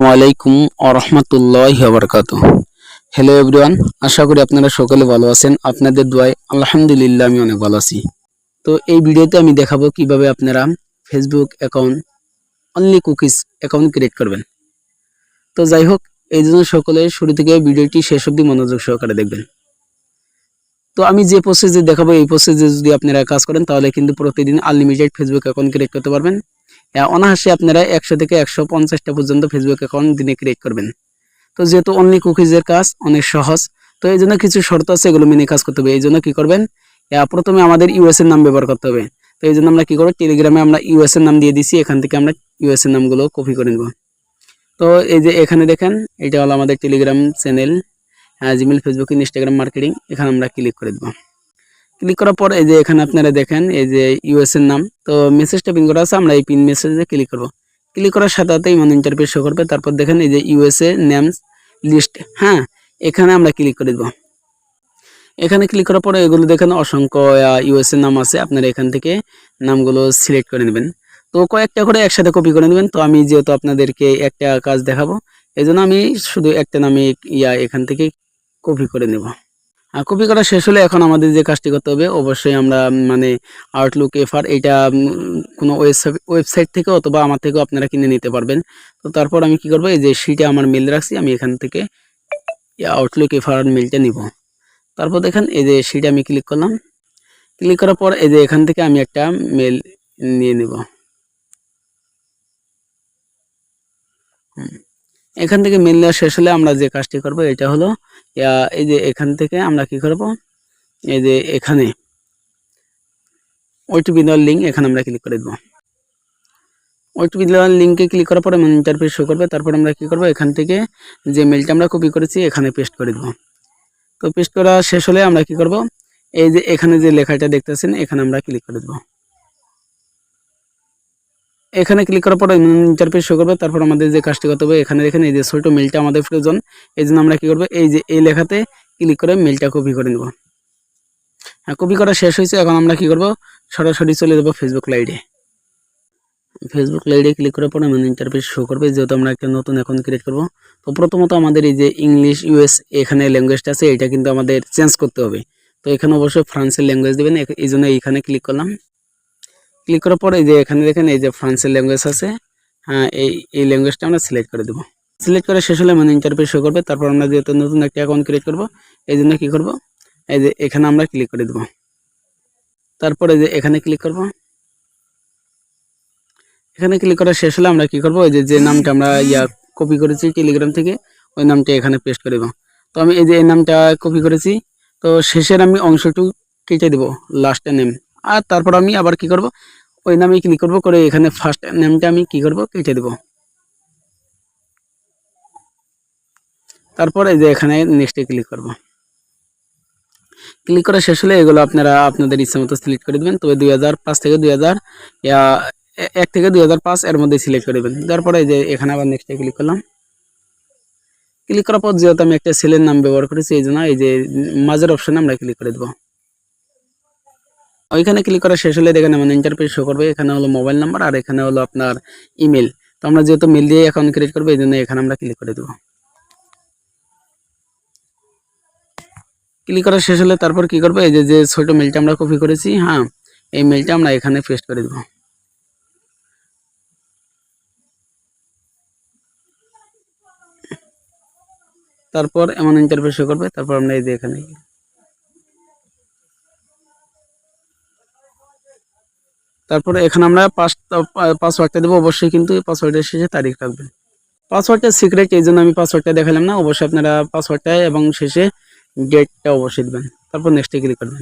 ওয়ালাইকুম আরহামতুল্লাহি ওয়া বারাকাতুহু। হ্যালো এভরিওয়ান, আশা করি আপনারা সকলে ভালো আছেন। আপনাদের দোয়ায় আলহামদুলিল্লাহ আমি অনেক ভালো আছি। তো এই ভিডিওতে আমি দেখাবো কিভাবে আপনারা Facebook account only cookies account create করবেন। তো যাই হোক, এই জন্য সকলে শুরু থেকে ভিডিওটি শেষ অবধি মনোযোগ সহকারে দেখবেন। তো আমি যে প্রসেসে দেখাবো এই প্রসেসে যদি আপনারা কাজ করেন তাহলে কিন্তু প্রতিদিন আনলিমিটেড ফেসবুক অ্যাকাউন্ট ক্রিয়েট করতে পারবেন। অনায়াসে আপনারা 100 থেকে 150টা পর্যন্ত ফেসবুক অ্যাকাউন্ট দিনে ক্রিয়েট করবেন। তো যেহেতু অনলি কুকিজের কাজ অনেক সহজ, তো এই জন্য কিছু শর্ত আছে, এগুলো মেনে কাজ করতে হবে। এই জন্য কি করবেন, প্রথমে আমাদের ইউএস এর নাম ব্যবহার করতে হবে। তো এই জন্য আমরা কি করব, টেলিগ্রামে আমরা ইউএস এর নাম দিয়ে দিছি, এখান থেকে আমরা ইউএস এর নামগুলো কপি করে নেব। তো এই যে এখানে দেখেন, এটা হলো আমাদের Telegram channel, Gmail, Facebook, Instagram marketing. এখানে আমরা ক্লিক করে দেব। ক্লিক করার পর এই যে এখানে আপনারা দেখেন এই যে ইউএস এর নাম, তো মেসেজটা পিন করা আছে, আমরা এই পিন মেসেজে ক্লিক করব। ক্লিক করার সাথে সাথে ইমন ইন্টারফেস শো করবে। তারপর দেখেন এই যে ইউএসএ নেমস লিস্ট, হ্যাঁ, এখানে আমরা ক্লিক করে দেব। এখানে ক্লিক করার পরে এগুলো দেখেন অসংখ্য ইউএসএ নাম আছে, আপনারা এখান থেকে নামগুলো সিলেক্ট করে নেবেন। তো কয়েকটা করে একসাথে কপি করে নেবেন। তো আমি যেহেতু আপনাদেরকে একটা কাজ দেখাবো, এই জন্য আমি শুধু একটা নামে এখান থেকে কপি করে নেব। কপি করা শেষ হলে এখন আমাদের যে কাজটি করতে হবে, অবশ্যই আমরা মানে আউটলুক এফআর এটা কোনো ওয়েবসাইট থেকে অথবা আমার থেকেও আপনারা কিনে নিতে পারবেন। তো তারপর আমি কি করব, এই যে শিটে আমার মেল রাখছি, আমি এখান থেকে আউটলুক এফআর মেলটা নিব। তারপর দেখেন এই যে শিটে আমি ক্লিক করলাম। ক্লিক করার পর এই যে এখান থেকে আমি একটা মেল নিয়ে নিব। এখান থেকে মেল নেওয়া শেষ হলে আমরা যে কাজটি করব এটা হলো, এই যে এখান থেকে আমরা কি করব, এই যে এখানে ওটিপি দেওয়ার লিঙ্ক, এখানে আমরা ক্লিক করে দেবো। ওটিপি দেওয়ার লিঙ্কে ক্লিক করার পরে ইন্টারফেস শো করবে। তারপর আমরা কি করব, এখান থেকে যে মেলটা আমরা কপি করেছি এখানে পেস্ট করে দেবো। তো পেস্ট করা শেষ হলে আমরা কি করব, এই যে এখানে যে লেখাটা দেখতেছেন এখানে আমরা ক্লিক করে দেবো। এখানে ক্লিক করার পরে ইন্টারফেস শো করবে। তারপর আমাদের যে কাজটি করতে হবে, এখানে দেখেন এই যে ছোট মেলটা আমাদের প্রয়োজন, এই জন্য আমরা কি করব, এই যে এই লেখাতে ক্লিক করে মেলটা কপি করে নেব। হ্যাঁ, কপি করা শেষ হয়েছে। এখন আমরা কি করব, সরাসরি চলে যাব ফেসবুক লাইভে। ফেসবুক লাইভে ক্লিক করার পরে আমাদের ইন্টারফেস শো করবে, যেহেতু আমরা একটা নতুন অ্যাকাউন্ট ক্রিয়েট করব। তো প্রথমত আমাদের এই যে ইংলিশ ইউএস এখানে ল্যাঙ্গুয়েজটা আছে, এটা কিন্তু আমাদের চেঞ্জ করতে হবে। তো এখানে অবশ্যই ফ্রান্সের ল্যাঙ্গুয়েজ দেবেন, এই জন্য এইখানে ক্লিক করলাম। ক্লিক করার পরে এই যে এখানে দেখেন এই যে ফ্রান্সের ল্যাঙ্গুয়েজ আছে, হ্যাঁ, এই ল্যাঙ্গুয়েজটা আমরা সিলেক্ট করে দেবো। সিলেক্ট করে শেষ হলে মানে ইন্টারফেস শো করবে। তারপর আমরা যেহেতু নতুন একটা অ্যাকাউন্ট ক্রিয়েট করব, এই জন্য কী করব, এই যে এখানে আমরা ক্লিক করে দেবো। তারপরে যে এখানে ক্লিক করব। এখানে ক্লিক করা শেষ হলে আমরা কি করব, ওই যে নামটা আমরা কপি করেছি টেলিগ্রাম থেকে, ওই নামটা এখানে পেস্ট করে দেব। তো আমি এই যে এই নামটা কপি করেছি, তো শেষের আমি অংশটুকু কেটে দেব, লাস্টের নেম। আর তারপর আমি আবার কি করব, ওই নামে ক্লিক করব, করে এখানে ফার্স্ট নেমটা আমি কি করব, কেটে দেব। তারপর এই যে এখানে নেক্সটে ক্লিক করব। ক্লিক করা শেষ হলে এগুলো আপনারা আপনাদের ইচ্ছা মতো সিলেক্ট করে দেবেন। তবে 2005 থেকে 1 থেকে 2005 এর মধ্যে সিলেক্ট করে দেবেন। তারপরে এই যে এখানে আবার নেক্সটে ক্লিক করলাম। ক্লিক করার পর যেহেতু আমি একটা সেলের নাম ব্যবহার করেছি, এই জন্য এই যে মাঝের অপশনে আমরা ক্লিক করে দেবো। ওইখানে ক্লিক করা শেষ হলে দেখেন আমার ইন্টারফেস শো করবে, এখানে হলো মোবাইল নাম্বার আর এখানে হলো আপনার ইমেল। তো আমরা যেহেতু মেল দিয়ে অ্যাকাউন্ট ক্রিয়েট করবো, এই জন্য এখানে আমরা ক্লিক করে দেবো। ক্লিক করা শেষ হলে তারপর কি করবো, এই যে ছোট মেলটা আমরা কপি করেছি, হ্যাঁ, এই মেলটা আমরা এখানে পেস্ট করে দেবো। তারপর এমন ইন্টারফেস শো করবে। তারপর আমরা এই যে এখানে তারপরে এখানে আমরা পাসওয়ার্ডটা দেবো। অবশ্যই কিন্তু পাসওয়ার্ডের শেষে তারিখ রাখবেন। পাসওয়ার্ডটা সিক্রেট, এই জন্য আমি পাসওয়ার্ডটা দেখালাম না। অবশ্যই আপনারা পাসওয়ার্ডটা এবং শেষে ডেটটা অবশ্যই দেবেন। তারপর নেক্সটে ক্লিক করবেন।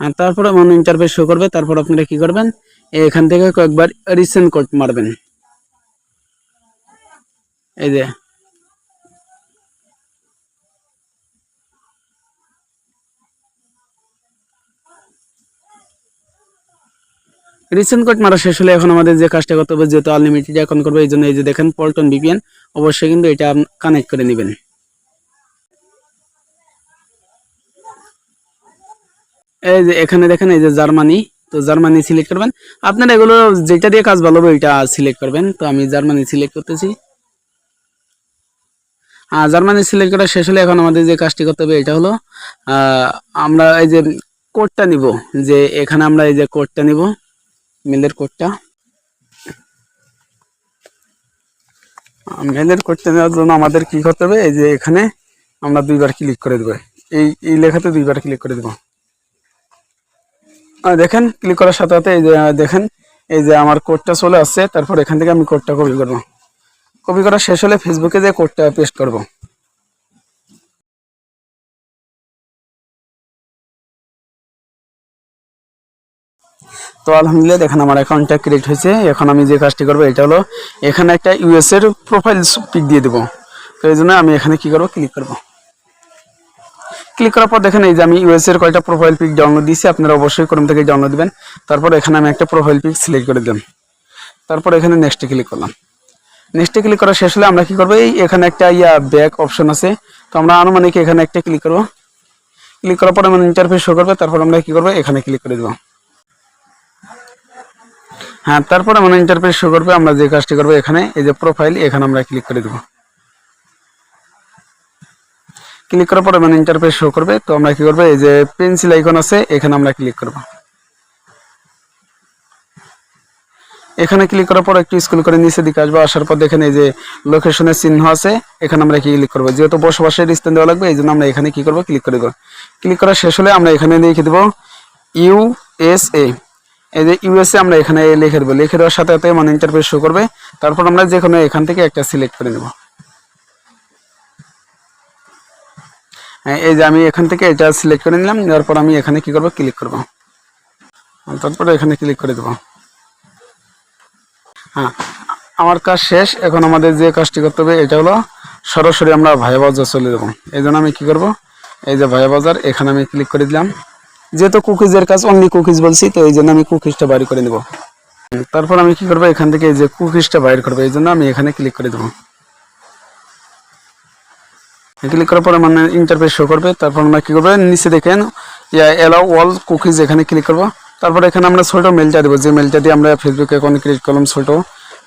আর তারপর এমন ইন্টারফেস শো করবে। তারপর আপনারা কি করবেন, এখান থেকে কয়েকবার রিসেন্ট কোড মারবেন। এই যে রিসেন্ট কোড মারা শেষ হলে এখন আমাদের যে কাজটা করতে হবে, যেহেতু আনলিমিটেড অ্যাকাউন্ট করবে, এই জন্য এই যে দেখেন পল্টন ভিপিএন, অবশ্যই কিন্তু এটা কানেক্ট করে নেবেন। এই যে এখানে দেখেন এই যে জার্মানি, তো জার্মানি সিলেক্ট করবেন। আপনারা এগুলো যেটা দিয়ে কাজ ভালো হবে ওইটা সিলেক্ট করবেন। তো আমি জার্মানি সিলেক্ট করতেছি। জার্মানি সিলেক্ট করা শেষ হলে এখন আমাদের যে কাজটি করতে হবে এটা হলো আমরা এই যে কোডটা নিব, যে এখানে আমরা এই যে কোডটা নিব, মেলের কোডটা। মেলের কোডটা নেওয়ার জন্য আমাদের কি করতে হবে, এই যে এখানে আমরা দুইবার ক্লিক করে দেবো, এই লেখাতে দুইবার ক্লিক করে দেবো। দেখেন ক্লিক করার সাথে সাথে এই যে দেখেন এই যে আমার কোডটা চলে আসছে। তারপর এখান থেকে আমি কোডটা কপি করব। কপি করা শেষ হলে ফেসবুকে যে কোডটা পেস্ট করব। তো আলহামদুলিল্লাহ দেখেন আমার অ্যাকাউন্টটা ক্রিয়েট হয়েছে। এখন আমি যে কাজটি করবো এটা হলো এখানে একটা ইউএস এর প্রোফাইল পিক দিয়ে দেবো। তো এই জন্য আমি এখানে কি করবো, ক্লিক করব। ক্লিক করার পর দেখেন এই যে আমি ইউএস এর কয়টা প্রোফাইল পিক ডাউনলোড দিয়েছি, আপনারা অবশ্যই ক্রোম থেকে ডাউনলোড দিবেন। তারপর এখানে আমি একটা প্রোফাইল পিক সিলেক্ট করে দিলাম। তারপর এখানে নেক্সটে ক্লিক করলাম। নেক্সটে ক্লিক করা শেষ হলে আমরা কি করবো, এই এখানে একটা ব্যাক অপশন আছে। তো আমরা আনুমানিক এখানে একটা ক্লিক করবো। ক্লিক করার পর আমার ইন্টারফেস শো করবে। তারপর আমরা কি করবো, এখানে ক্লিক করে দেবো। হ্যাঁ, তারপর আমার ইন্টারফেস শো করবে। আমরা যে কাজটি করবো এখানে এই যে প্রোফাইল, এখানে আমরা ক্লিক করে দেবো। ক্লিক করার পর মানে ইন্টারফেস শো করবে। তো আমরা কি করবো, এই যে পেন্সিল আইকন আছে এখানে আমরা ক্লিক করব। এখানে ক্লিক করার পর একটু স্ক্রল করে নিচে দিকে আসবো। আসার পর দেখেন এই যে লোকেশনের চিহ্ন আছে, এখানে আমরা ক্লিক করবো। যেহেতু বসবাসের স্থান দেওয়া লাগবে এই জন্য আমরা এখানে কি করবো, ক্লিক করে দেবো। ক্লিক করা শেষ হলে আমরা এখানে লিখে দেবো ইউএসএ। এই যে ইউএসএ আমরা এখানে লিখে দেবো। লিখে দেওয়ার সাথে সাথে মানে ইন্টারফেস শো করবে। তারপর আমরা যে কোনো এখান থেকে একটা সিলেক্ট করে নেব। এই যে আমি এখান থেকে এটা সিলেক্ট করে নিলাম। নেওয়ার পর আমি এখানে কি করবো, ক্লিক করব। তারপরে এখানে ক্লিক করে দেবো। হ্যাঁ, আমার কাজ শেষ। এখন আমাদের যে কাজটি করতে হবে এটা হলো সরাসরি আমরা ভায়া বাজার চলে যাবো। এই জন্য আমি কি করব, এই যে ভায়া বাজার এখানে আমি ক্লিক করে দিলাম। যেহেতু কুকিজের কাজ অনলি কুকিজ বলছি, তো এই জন্য আমি কুকিজটা বাইর করে নেব। তারপর আমি কি করবো, এখান থেকে এই যে কুকিজটা বাইর করবো, এই জন্য আমি এখানে ক্লিক করে দেবো। ক্লিক করার পরে মানে ইন্টারফেস শো করবে। তারপর আমরা কি করবো, নিচে দেখেন অ্যালাউ অল কুকিজ, এখানে ক্লিক করবো। তারপর এখানে আমরা ছোট মেলটা দেবো, যে মেলটা দিয়ে আমরা ফেসবুক অ্যাকাউন্ট ক্রিয়েট করলাম ছোট,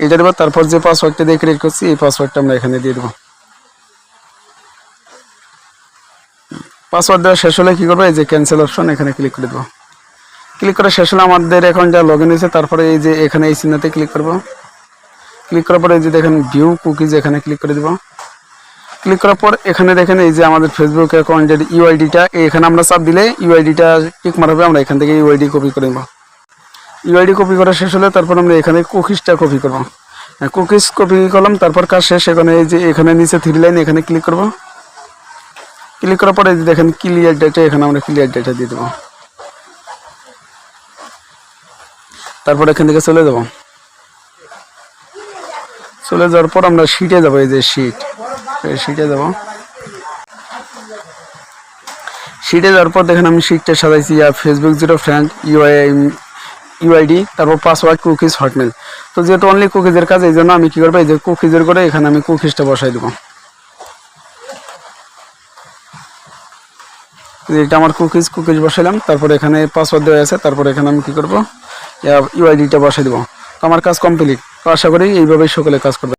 এটা দেবো। তারপর যে পাসওয়ার্ডটা দিয়ে ক্রিয়েট করছি এই পাসওয়ার্ডটা আমরা এখানে দিয়ে দেবো। পাসওয়ার্ড দেওয়া শেষ হলে কি করবো, এই যে ক্যান্সেল অপশন এখানে ক্লিক করে দেবো। ক্লিক করা শেষ হলে আমাদের অ্যাকাউন্টটা লগ ইন হয়েছে। তারপরে এই যে এখানে এই চিহ্নতে ক্লিক করবো। ক্লিক করার পরে এই যে দেখেন ভিউ কুকিজ, এখানে ক্লিক করে দেবো। ক্লিক করার পর এখানে দেখেন এই যে আমাদের ফেসবুক অ্যাকাউন্টের ইউআইডিটা, এখানে আমরা চাপ দিলে ইউআইডিটা টিক মারা হবে। আমরা এখান থেকে ইউআইডি কপি করে নেব। ইউআইডি কপি করা শেষ হলে তারপর আমরা এখানে কুকিজটা কপি করব। কুকিজ কপি করলাম। তারপর কাজ শেষ। এখানে এই যে এখানে নিচে 3 লাইন এখানে ক্লিক করব। ক্লিক করার পরে এই যে দেখেন ক্লিয়ার ডেটা, এখানে আমরা ক্লিয়ার ডেটা দিয়ে দেবো। তারপর এখান থেকে চলে যাব। চলে যাওয়ার পর আমরা শিটে যাব। এই যে শিটে যাব। শিটে যাওয়ার পর দেখেন আমি শিটটা সাজাইছি ফেসবুক জিরো ফ্রেন্ড ইউআইডি, তারপর পাসওয়ার্ড কুকিজ হটমেল। তো যেহেতু অনলি কুকিজের কাজ এই জন্য আমি কি করবো, এই যে কুকিজের করে এখানে আমি কুকিজটা বসাই দেবো। এটা আমার কুকিজ বসাইলাম। তারপর এখানে পাসওয়ার্ড দেওয়া আছে। তারপর এখানে আমি কি করবো, ইউআইডিটা বসাই দেবো। তো আমার কাজ কমপ্লিট। তো আশা করি এইভাবেই সকলে কাজ করবে।